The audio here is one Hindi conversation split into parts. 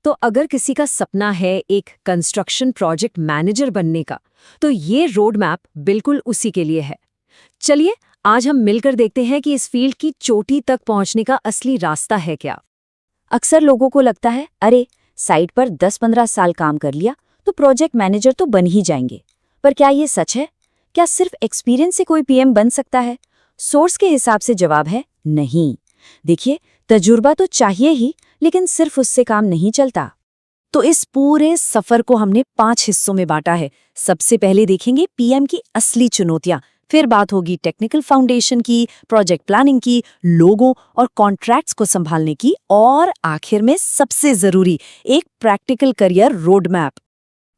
तो अगर किसी का सपना है एक कंस्ट्रक्शन प्रोजेक्ट मैनेजर बनने का, तो ये रोड मैप बिल्कुल उसी के लिए है। चलिए आज हम मिलकर देखते हैं कि इस फील्ड की चोटी तक पहुंचने का असली रास्ता है क्या। अक्सर लोगों को लगता है, अरे साइट पर 10-15 साल काम कर लिया तो प्रोजेक्ट मैनेजर तो बन ही जाएंगे। पर क्या ये सच है? क्या सिर्फ एक्सपीरियंस से कोई पीएम बन सकता है? सोर्स के हिसाब से जवाब है नहीं। देखिए, तजुर्बा तो चाहिए ही, लेकिन सिर्फ उससे काम नहीं चलता। तो इस पूरे सफर को हमने 5 हिस्सों में बांटा है। सबसे पहले देखेंगे पीएम की असली चुनौतियां, फिर बात होगी टेक्निकल फाउंडेशन की, प्रोजेक्ट प्लानिंग की, लोगों और कॉन्ट्रैक्ट्स को संभालने की, और आखिर में सबसे जरूरी एक प्रैक्टिकल करियर रोड मैप।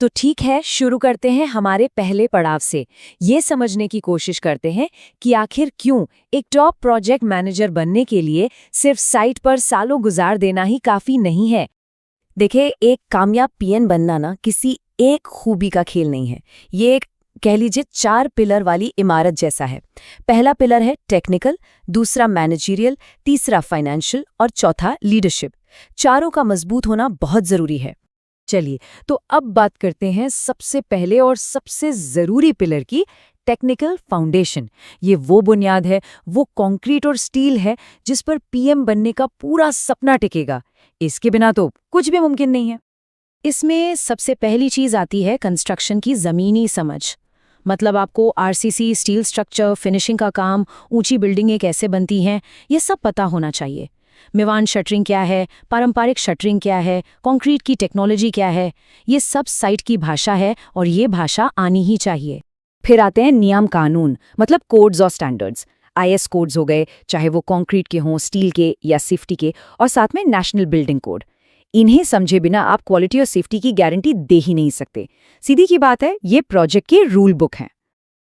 तो ठीक है, शुरू करते हैं हमारे पहले पड़ाव से। ये समझने की कोशिश करते हैं कि आखिर क्यों एक टॉप प्रोजेक्ट मैनेजर बनने के लिए सिर्फ साइट पर सालों गुजार देना ही काफी नहीं है। देखिए, एक कामयाब पीएम बनना ना किसी एक खूबी का खेल नहीं है। ये एक कह लीजिए 4 पिलर वाली इमारत जैसा है। पहला पिलर है टेक्निकल, दूसरा मैनेजरियल, तीसरा फाइनेंशियल और चौथा लीडरशिप। चारों का मजबूत होना बहुत जरूरी है। चलिए, तो अब बात करते हैं सबसे पहले और सबसे जरूरी पिलर की, टेक्निकल फाउंडेशन। ये वो बुनियाद है, वो कंक्रीट और स्टील है जिस पर पीएम बनने का पूरा सपना टिकेगा। इसके बिना तो कुछ भी मुमकिन नहीं है। इसमें सबसे पहली चीज आती है कंस्ट्रक्शन की जमीनी समझ। मतलब आपको आरसीसी, स्टील स्ट्रक्चर, फिनिशिंग का काम, ऊंची बिल्डिंगें कैसे बनती हैं, ये सब पता होना चाहिए। मिवान शटरिंग क्या है, पारंपरिक शटरिंग क्या है, कंक्रीट की टेक्नोलॉजी क्या है, ये सब साइट की भाषा है और ये भाषा आनी ही चाहिए। फिर आते हैं नियम कानून, मतलब कोड्स और स्टैंडर्ड्स। आईएस कोड्स हो गए, चाहे वो कंक्रीट के हों, स्टील के या सेफ्टी के, और साथ में नेशनल बिल्डिंग कोड। इन्हें समझे बिना आप क्वालिटी और सेफ्टी की गारंटी दे ही नहीं सकते। सीधी की बात है, ये प्रोजेक्ट के रूल बुक हैं।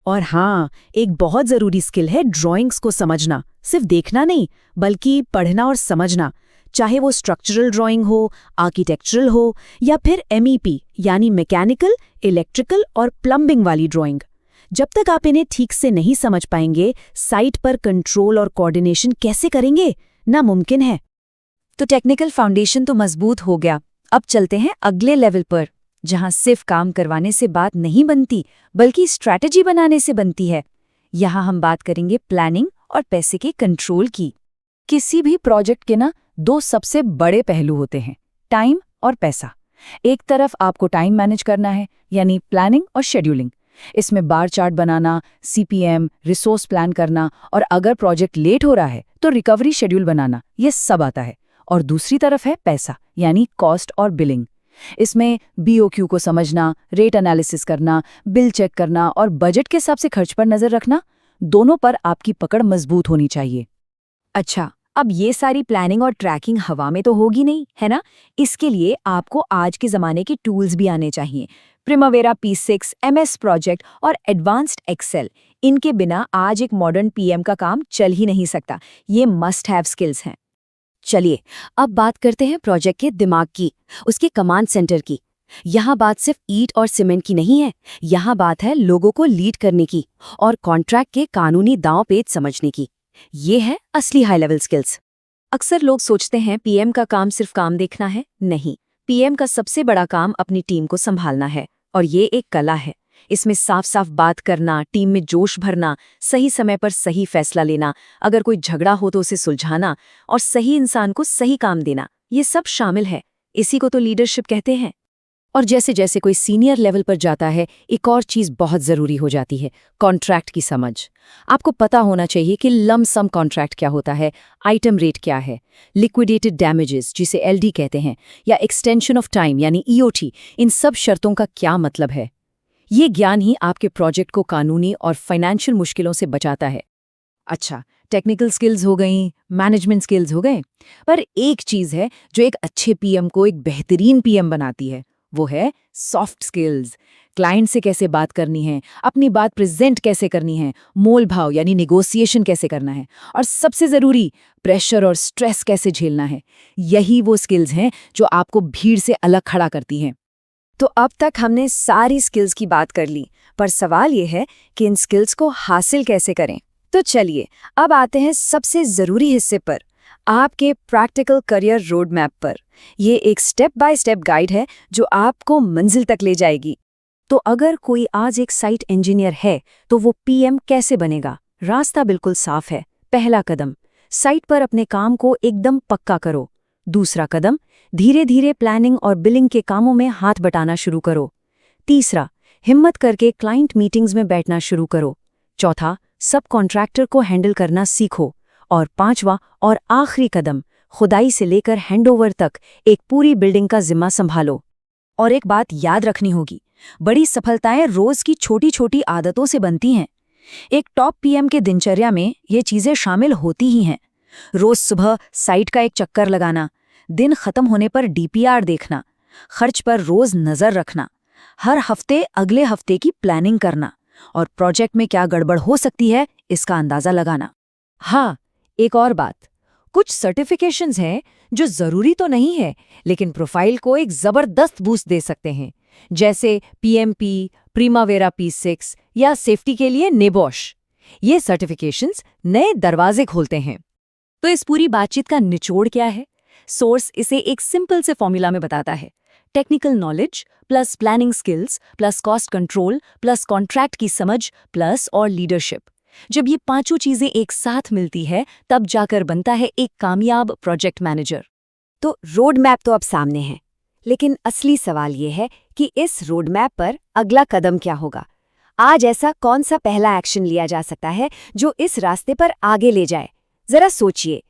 और हाँ, एक बहुत जरूरी स्किल है ड्राइंग्स को समझना। सिर्फ देखना नहीं, बल्कि पढ़ना और समझना। चाहे वो स्ट्रक्चरल ड्राइंग हो, आर्किटेक्चरल हो, या फिर एमईपी यानी मैकेनिकल, इलेक्ट्रिकल और प्लम्बिंग वाली ड्राइंग। जब तक आप इन्हें ठीक से नहीं समझ पाएंगे, साइट पर कंट्रोल और कोऑर्डिनेशन कैसे करेंगे? नामुमकिन है। तो टेक्निकल फाउंडेशन तो मजबूत हो गया। अब चलते हैं अगले लेवल पर, जहां सिर्फ काम करवाने से बात नहीं बनती, बल्कि स्ट्रैटेजी बनाने से बनती है। यहां हम बात करेंगे प्लानिंग और पैसे के कंट्रोल की। किसी भी प्रोजेक्ट के ना 2 सबसे बड़े पहलू होते हैं, टाइम और पैसा। एक तरफ आपको टाइम मैनेज करना है, यानी प्लानिंग और शेड्यूलिंग। इसमें बार चार्ट बनाना, सीपीएम, रिसोर्स प्लान करना, और अगर प्रोजेक्ट लेट हो रहा है तो रिकवरी शेड्यूल बनाना, ये सब आता है। और दूसरी तरफ है पैसा, यानी कॉस्ट और बिलिंग। इसमें बीओक्यू को समझना, रेट एनालिसिस करना, बिल चेक करना और बजट के हिसाब से खर्च पर नजर रखना। दोनों पर आपकी पकड़ मजबूत होनी चाहिए। अच्छा, अब ये सारी प्लानिंग और ट्रैकिंग हवा में तो होगी नहीं, है ना? इसके लिए आपको आज के ज़माने के टूल्स भी आने चाहिए। प्रिमावेरा P6, MS प्रोजेक्ट और एडवांस्ड एक्सेल। इनके बिना आज एक मॉडर्न पीएम का काम चल ही नहीं सकता। ये मस्ट हैव स्किल्स हैं। चलिए, अब बात करते हैं प्रोजेक्ट के दिमाग की, उसके कमांड सेंटर की। यहाँ बात सिर्फ ईंट और सीमेंट की नहीं है, यहाँ बात है लोगों को लीड करने की और कॉन्ट्रैक्ट के कानूनी दांव-पेच समझने की। ये है असली हाई लेवल स्किल्स। अक्सर लोग सोचते हैं पीएम का काम सिर्फ काम देखना है। नहीं, पीएम का सबसे बड़ा काम अपनी टीम को संभालना है, और ये एक कला है। इसमें साफ साफ बात करना, टीम में जोश भरना, सही समय पर सही फैसला लेना, अगर कोई झगड़ा हो तो उसे सुलझाना, और सही इंसान को सही काम देना, ये सब शामिल है। इसी को तो लीडरशिप कहते हैं। और जैसे जैसे कोई सीनियर लेवल पर जाता है, एक और चीज़ बहुत ज़रूरी हो जाती है, कॉन्ट्रैक्ट की समझ। आपको पता होना चाहिए कि लम सम कॉन्ट्रैक्ट क्या होता है, आइटम रेट क्या है, लिक्विडेटेड डैमेजेस जिसे LD कहते हैं, या एक्सटेंशन ऑफ टाइम यानी EOT, इन सब शर्तों का क्या मतलब है। ये ज्ञान ही आपके प्रोजेक्ट को कानूनी और फाइनेंशियल मुश्किलों से बचाता है। अच्छा, टेक्निकल स्किल्स हो गई, मैनेजमेंट स्किल्स हो गए, पर एक चीज़ है जो एक अच्छे पीएम को एक बेहतरीन पीएम बनाती है, वो है सॉफ्ट स्किल्स। क्लाइंट से कैसे बात करनी है, अपनी बात प्रेजेंट कैसे करनी है, मोल भाव यानी नेगोशिएशन कैसे करना है, और सबसे ज़रूरी प्रेशर और स्ट्रेस कैसे झेलना है। यही वो स्किल्स हैं जो आपको भीड़ से अलग खड़ा करती हैं। तो अब तक हमने सारी स्किल्स की बात कर ली, पर सवाल ये है कि इन स्किल्स को हासिल कैसे करें। तो चलिए अब आते हैं सबसे ज़रूरी हिस्से पर। आपके प्रैक्टिकल करियर रोड मैप पर। ये एक स्टेप बाय स्टेप गाइड है जो आपको मंजिल तक ले जाएगी। तो अगर कोई आज एक साइट इंजीनियर है तो वो पीएम कैसे बनेगा? रास्ता बिल्कुल साफ है। पहला कदम, साइट पर अपने काम को एकदम पक्का करो। दूसरा कदम, धीरे धीरे प्लानिंग और बिलिंग के कामों में हाथ बटाना शुरू करो। तीसरा, हिम्मत करके क्लाइंट मीटिंग्स में बैठना शुरू करो। चौथा, सब कॉन्ट्रैक्टर को हैंडल करना सीखो। और पांचवा और आखिरी कदम, खुदाई से लेकर हैंडओवर तक एक पूरी बिल्डिंग का जिम्मा संभालो। और एक बात याद रखनी होगी, बड़ी सफलताएं रोज की छोटी छोटी आदतों से बनती हैं। एक टॉप पीएम के दिनचर्या में ये चीजें शामिल होती ही हैं। रोज सुबह साइट का एक चक्कर लगाना, दिन खत्म होने पर डीपीआर देखना, खर्च पर रोज नजर रखना, हर हफ्ते अगले हफ्ते की प्लानिंग करना और प्रोजेक्ट में क्या गड़बड़ हो सकती है इसका अंदाजा लगाना। हाँ, एक और बात, कुछ सर्टिफिकेशंस हैं जो जरूरी तो नहीं है लेकिन प्रोफाइल को एक जबरदस्त बूस्ट दे सकते हैं, जैसे पीएमपी, प्रीमावेरा P6 या सेफ्टी के लिए नेबॉश। ये सर्टिफिकेशंस नए दरवाजे खोलते हैं। तो इस पूरी बातचीत का निचोड़ क्या है? सोर्स इसे एक सिंपल से फॉर्मूला में बताता है। Technical knowledge plus planning skills plus cost control plus contract की समझ प्लस और लीडरशिप। जब ये पांचों चीजें एक साथ मिलती है तब जाकर बनता है एक कामयाब प्रोजेक्ट मैनेजर। तो रोड मैप तो अब सामने है, लेकिन असली सवाल ये है कि इस रोड मैप पर अगला कदम क्या होगा? आज ऐसा कौन सा पहला एक्शन लिया जा सकता है जो इस रास्ते पर आगे ले जाए? जरा सोचिए,